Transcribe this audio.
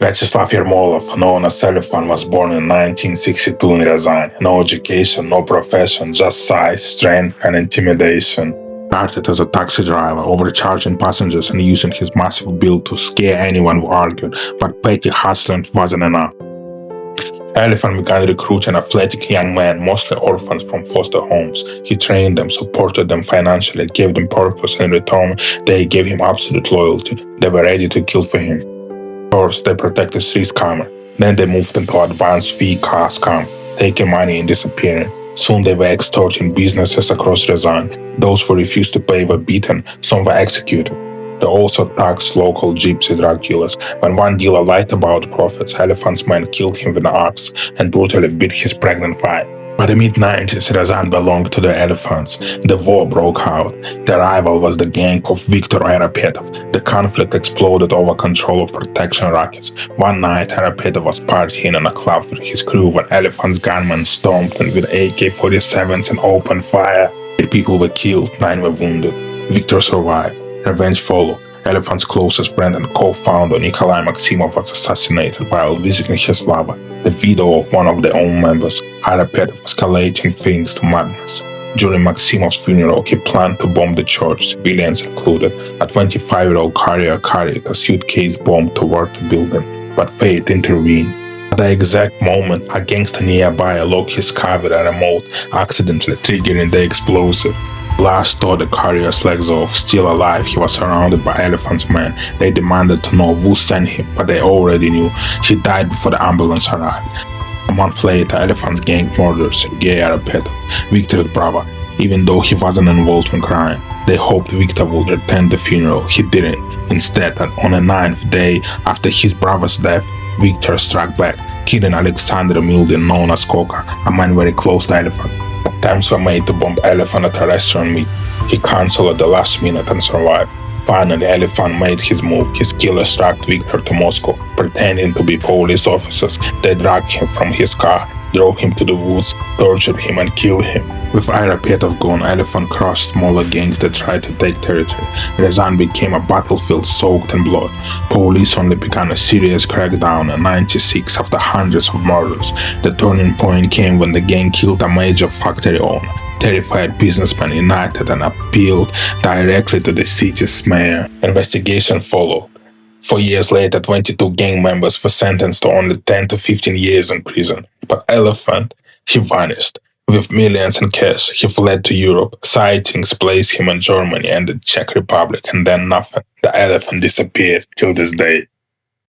Vyacheslav Ermolov, known as Elephant, was born in 1962 in Ryazan. No education, no profession, just size, strength, and intimidation. Started as a taxi driver, overcharging passengers and using his massive build to scare anyone who argued, but petty hustling wasn't enough. Elephant began recruiting athletic young men, mostly orphans from foster homes. He trained them, supported them financially, gave them purpose. In return, they gave him absolute loyalty. They were ready to kill for him. First, they protected street scammer. Then they moved into advanced fee car scam, taking money and disappearing. Soon they were extorting businesses across Ryazan. Those who refused to pay were beaten, some were executed. They also taxed local gypsy drug dealers. When one dealer lied about profits, Elephant's men killed him with an axe and brutally beat his pregnant wife. By the mid-90s, Ryazan belonged to the Elephants. The war broke out. The rival was the gang of Viktor Arapetov. The conflict exploded over control of protection rackets. One night, Arapetov was partying in a club with his crew when Elephant's gunmen stormed in with AK-47s and opened fire. 8 people were killed, 9 were wounded. Viktor survived. Revenge followed. Elephant's closest friend and co-founder Nikolai Maximov was assassinated while visiting his lover. The widow of one of their own members, Arapetov, escalating things to madness. During Maximov's funeral, he planned to bomb the church, civilians included. A 25-year-old carrier carried a suitcase bomb toward the building, but fate intervened. At the exact moment, a gangster nearby locked his car with a remote, accidentally triggering the explosive. Blast tore the carrier's legs off. Still alive, he was surrounded by Elephant's men. They demanded to know who sent him, but they already knew. He died before the ambulance arrived. A month later, Elephant's gang murdered Sergei Arapetov, Viktor's brother, even though he wasn't involved in crime. They hoped Viktor would attend the funeral. He didn't. Instead, on the 9th day after his brother's death, Viktor struck back, killing Alexander Mildin, known as Koka, a man very close to Elephant. Attempts were made to bomb Elephant at a restaurant meet. He cancelled at the last minute and survived. Finally, Elephant made his move. His killers tracked Viktor to Moscow, pretending to be police officers. They dragged him from his car, drove him to the woods, tortured him and killed him. With Arapetov gone, Elephant crushed smaller gangs that tried to take territory. Ryazan became a battlefield soaked in blood. Police only began a serious crackdown in '96 after hundreds of murders. The turning point came when the gang killed a major factory owner. Terrified businessmen united and appealed directly to the city's mayor. Investigation followed. 4 years later, 22 gang members were sentenced to only 10 to 15 years in prison. But Elephant, he vanished. With millions in cash, he fled to Europe. Sightings placed him in Germany and the Czech Republic, and then nothing. The Elephant disappeared till this day.